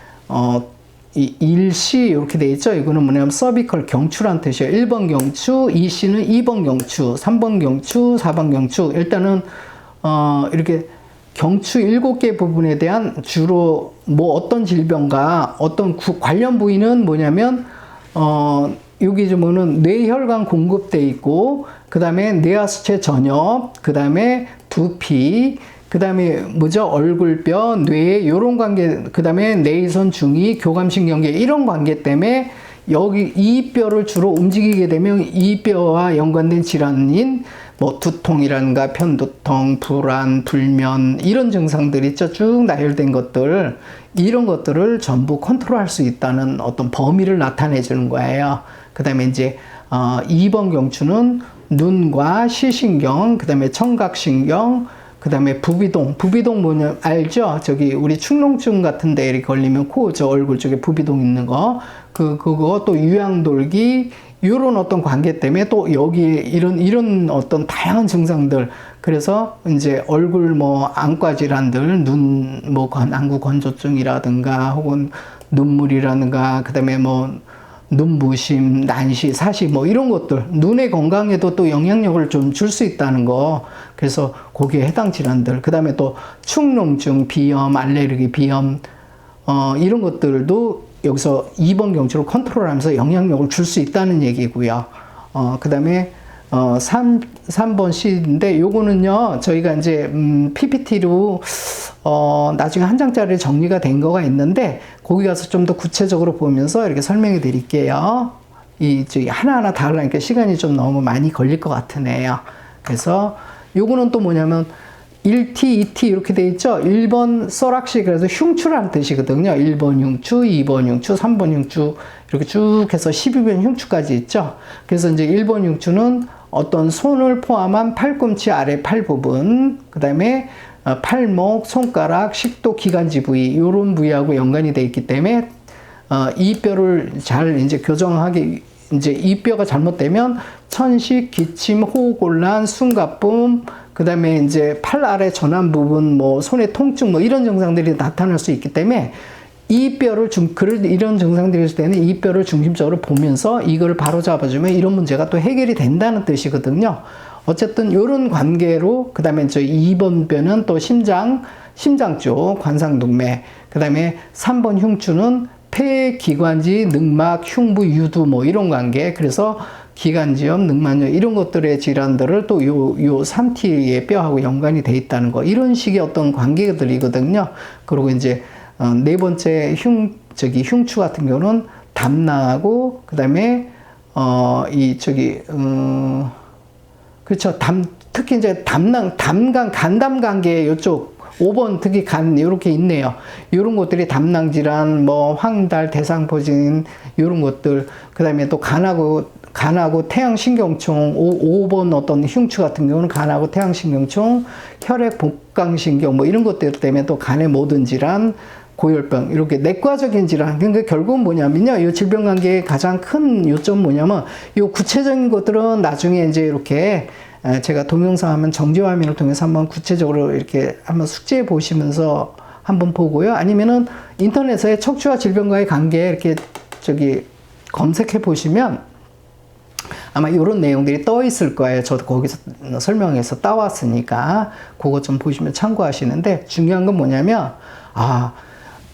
이 1C 이렇게 돼 있죠. 이거는 뭐냐면 서비컬 경추란 뜻이에요. 1번 경추, 2C는 2번 경추, 3번 경추, 4번 경추. 일단은 이렇게 경추 7개 부분에 대한 주로 뭐 어떤 질병과 어떤 관련 부위는 뭐냐면 여기 보면은 뇌혈관 공급돼 있고, 그 다음에 뇌하수체 전엽, 그 다음에 두피, 그 다음에 뭐죠? 얼굴뼈, 뇌, 요런 관계, 그 다음에 내의선 중위, 교감신경계, 이런 관계 때문에 여기 이 뼈를 주로 움직이게 되면 이 뼈와 연관된 질환인 뭐 두통이라든가 편두통, 불안, 불면, 이런 증상들이 있죠. 쭉 나열된 것들, 이런 것들을 전부 컨트롤할 수 있다는 어떤 범위를 나타내 주는 거예요. 그 다음에 이제 2번 경추는 눈과 시신경, 그 다음에 청각신경, 그 다음에 부비동 뭐냐 알죠? 우리 축농증 같은 데 이렇게 걸리면 저 얼굴 쪽에 부비동 있는 거, 그거 또 유양돌기, 이런 어떤 관계 때문에 또 여기에 이런 어떤 다양한 증상들, 그래서 이제 얼굴 뭐 안과 질환들, 눈 뭐 안구 건조증이라든가 혹은 눈물이라든가, 그 다음에 뭐 눈부심, 난시, 사시 뭐 이런 것들, 눈의 건강에도 또 영향력을 좀 줄 수 있다는 거. 그래서 거기에 해당 질환들, 그 다음에 또 축농증, 비염, 알레르기, 비염, 이런 것들도 여기서 2번 경추로 컨트롤하면서 영향력을 줄 수 있다는 얘기고요. 그 다음에 3번 C인데 요거는요 저희가 이제 PPT로 나중에 한 장짜리 정리가 된 거가 있는데, 거기 가서 좀 더 구체적으로 보면서 이렇게 설명해 드릴게요. 하나하나 다 하려니까 시간이 좀 너무 많이 걸릴 것 같으네요. 그래서 요거는 또 뭐냐면 1T, 2T 이렇게 돼 있죠. 1번 서락시, 그래서 흉추라는 뜻이거든요. 1번 흉추, 2번 흉추, 3번 흉추, 이렇게 쭉 해서 12번 흉추까지 있죠. 그래서 이제 1번 흉추는 어떤 손을 포함한 팔꿈치 아래 팔 부분, 그 다음에 팔목, 손가락, 식도, 기관지 부위, 이런 부위하고 연관이 되어 있기 때문에 이 뼈를 잘 이제 교정하게, 이제 이 뼈가 잘못되면 천식, 기침, 호흡곤란, 숨가쁨, 그 다음에 이제 팔 아래 전완 부분, 뭐 손의 통증, 뭐 이런 증상들이 나타날 수 있기 때문에 이 뼈를 이런 증상들이 있을 때는 이 뼈를 중심적으로 보면서 이걸 바로 잡아주면 이런 문제가 또 해결이 된다는 뜻이거든요. 어쨌든 이런 관계로, 그 다음에 2번 뼈는 또 심장 쪽 관상동맥, 그 다음에 3번 흉추는 폐, 기관지, 늑막, 흉부, 유두 뭐 이런 관계. 그래서 기관지염, 늑막염 이런 것들의 질환들을 또 요 3T의 뼈하고 연관이 돼 있다는 거, 이런 식의 어떤 관계들이거든요. 그리고 이제 네 번째 흉추 같은 경우는 담낭하고, 그 다음에 그렇죠. 특히 이제 간담 관계, 요쪽 5번 특히 간 이렇게 있네요. 이런 것들이 담낭질환, 뭐 황달, 대상포진 이런 것들, 그다음에 또 간하고 태양신경총, 5번 어떤 흉추 같은 경우는 간하고 태양신경총, 혈액 복강신경 뭐 이런 것들 때문에 또 간의 모든 질환, 고열병 이렇게 내과적인 질환. 그러니까 결국은 뭐냐면요, 이 질병관계의 가장 큰 요점 뭐냐면 이 구체적인 것들은 나중에 이제 이렇게 제가 동영상 하면 정지화면을 통해서 한번 구체적으로 이렇게 한번 숙지해 보시면서 한번 보고요. 아니면은 인터넷에 척추와 질병과의 관계 이렇게 검색해 보시면 아마 이런 내용들이 떠 있을 거예요. 저도 거기서 설명해서 따왔으니까 그거 좀 보시면 참고하시는데, 중요한 건 뭐냐면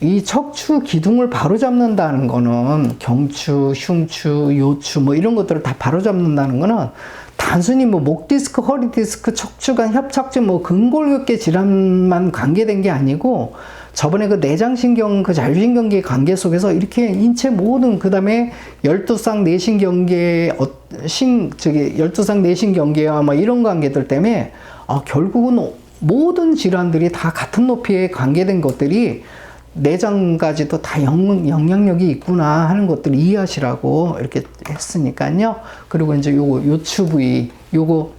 이 척추 기둥을 바로잡는다는 거는 경추, 흉추, 요추 뭐 이런 것들을 다 바로잡는다는 거는 단순히 뭐 목 디스크, 허리 디스크, 척추관 협착증 뭐 근골격계 질환만 관계된 게 아니고, 저번에 그 내장신경, 그 자율신경계의 관계 속에서 이렇게 인체 모든, 그 다음에 12쌍 내신경계, 12쌍 내신경계와 뭐 이런 관계들 때문에, 결국은 모든 질환들이 다 같은 높이에 관계된 것들이 내장까지도 다 영향력이 있구나 하는 것들을 이해하시라고 이렇게 했으니까요. 그리고 이제 요추 부위, 요거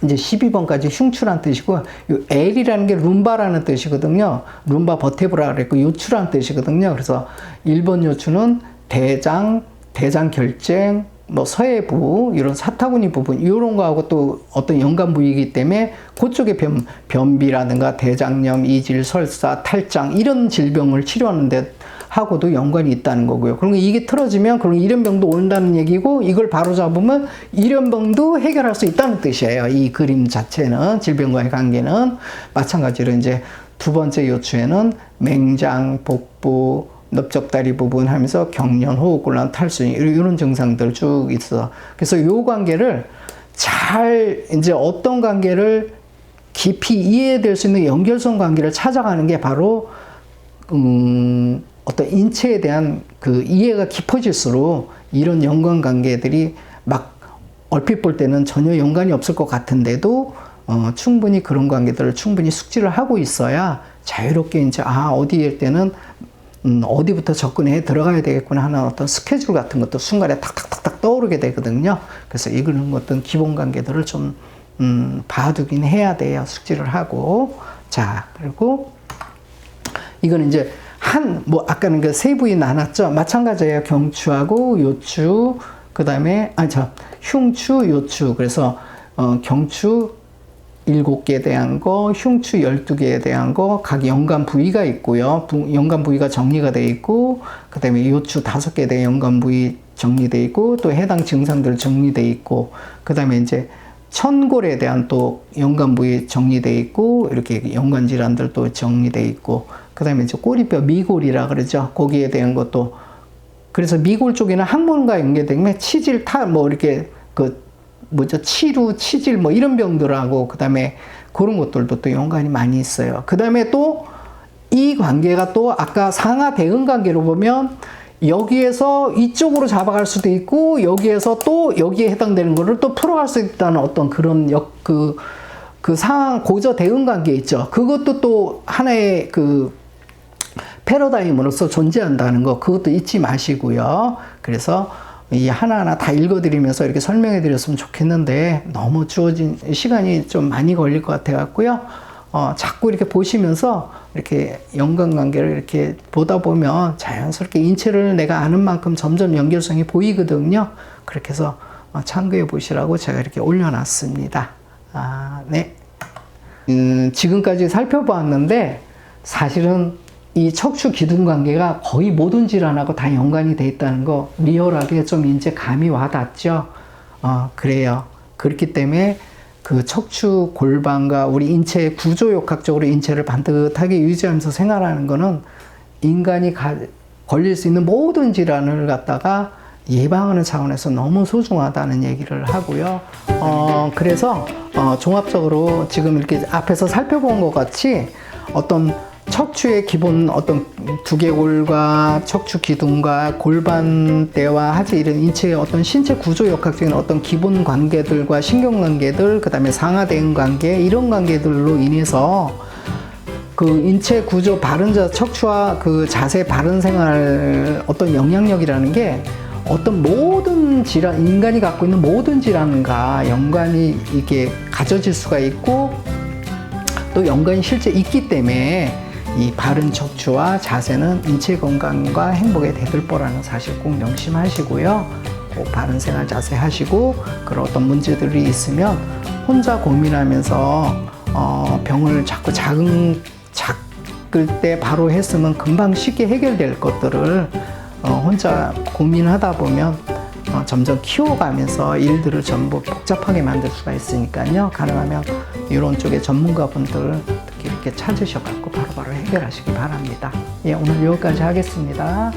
이제 12번까지 흉추란 뜻이고, 요 L이라는 게 룸바라는 뜻이거든요. 룸바 버테브라 그랬고, 요추란 뜻이거든요. 그래서 1번 요추는 대장, 대장결쟁, 뭐 서해부, 이런 사타구니 부분, 이런 거하고 또 어떤 연관 부위이기 때문에 그쪽에 변비라든가 대장염, 이질, 설사, 탈장 이런 질병을 치료하는데 하고도 연관이 있다는 거고요. 그러면 이게 틀어지면 그럼 일연병도 온다는 얘기고, 이걸 바로 잡으면 일연병도 해결할 수 있다는 뜻이에요. 이 그림 자체는, 질병과의 관계는. 마찬가지로 이제 두 번째 요추에는 맹장, 복부, 넓적다리 부분 하면서 경련, 호흡곤란, 탈수 이런 증상들 쭉 있어. 그래서 요 관계를 잘, 이제 어떤 관계를 깊이 이해될 수 있는 연결성 관계를 찾아가는 게 바로 어떤 인체에 대한 그 이해가 깊어질수록 이런 연관 관계들이 막 얼핏 볼 때는 전혀 연관이 없을 것 같은데도 충분히 그런 관계들을 충분히 숙지를 하고 있어야 자유롭게 이제 어디일 때는 어디부터 접근해 들어가야 되겠구나 하는 어떤 스케줄 같은 것도 순간에 탁탁탁탁 떠오르게 되거든요. 그래서 이런 어떤 기본 관계들을 좀 봐두긴 해야 돼요. 숙지를 하고. 자, 그리고 이거는 이제 아까는 그 세 부위 나눴죠. 마찬가지예요. 경추하고 요추, 그 다음에 흉추, 요추. 그래서 경추 7개에 대한 거, 흉추 12개에 대한 거, 각 연관 부위가 있고요. 연관 부위가 정리가 되어 있고, 그 다음에 요추 5개에 대한 연관 부위 정리되어 있고, 또 해당 증상들 정리되어 있고, 그 다음에 이제 천골에 대한 또 연관 부위 정리되어 있고, 이렇게 연관 질환들도 정리되어 있고, 그 다음에 이제 꼬리뼈 미골이라 그러죠. 거기에 대한 것도. 그래서 미골 쪽에는 항문과 연계되면 치질, 뭐 이렇게 치루, 치질 뭐 이런 병들하고, 그 다음에 그런 것들도 또 연관이 많이 있어요. 그 다음에 또 이 관계가 또 아까 상하 대응 관계로 보면 여기에서 이쪽으로 잡아갈 수도 있고, 여기에서 또 여기에 해당되는 거를 또 풀어갈 수 있다는 어떤 그런 그 상하 고저 대응 관계 있죠. 그것도 또 하나의 그 패러다임으로서 존재한다는 거, 그것도 잊지 마시고요. 그래서 이 하나하나 다 읽어드리면서 이렇게 설명해 드렸으면 좋겠는데, 너무 주어진 시간이 좀 많이 걸릴 것 같아 갖고요. 자꾸 이렇게 보시면서 이렇게 연관관계를 이렇게 보다 보면 자연스럽게 인체를 내가 아는 만큼 점점 연결성이 보이거든요. 그렇게 해서 참고해 보시라고 제가 이렇게 올려놨습니다. 네. 지금까지 살펴보았는데, 사실은 이 척추 기둥 관계가 거의 모든 질환하고 다 연관이 돼 있다는 거 리얼하게 좀 이제 감이 와닿죠. 그래요. 그렇기 때문에 그 척추 골반과 우리 인체의 구조역학적으로 인체를 반듯하게 유지하면서 생활하는 거는 인간이 걸릴 수 있는 모든 질환을 갖다가 예방하는 차원에서 너무 소중하다는 얘기를 하고요. 그래서 종합적으로 지금 이렇게 앞에서 살펴본 것 같이 어떤 척추의 기본 어떤 두개골과 척추 기둥과 골반대와 하지 이런 인체의 어떤 신체 구조 역학적인 어떤 기본 관계들과 신경 관계들, 그 다음에 상하 대응 관계, 이런 관계들로 인해서 그 인체 구조 바른 척추와 그 자세 바른 생활 어떤 영향력이라는 게 어떤 모든 질환, 인간이 갖고 있는 모든 질환과 연관이 이게 가져질 수가 있고 또 연관이 실제 있기 때문에 이 바른 척추와 자세는 인체 건강과 행복의 대들보라는 사실 꼭 명심하시고요. 꼭 바른 생활 자세 하시고 그런 어떤 문제들이 있으면 혼자 고민하면서 병을 자꾸 작을 때 바로 했으면 금방 쉽게 해결될 것들을 혼자 고민하다 보면 점점 키워가면서 일들을 전부 복잡하게 만들 수가 있으니까요. 가능하면 이런 쪽의 전문가분들 특히 이렇게 찾으셔갖고 바로바로 해결하시기 바랍니다. 예, 오늘 여기까지 하겠습니다.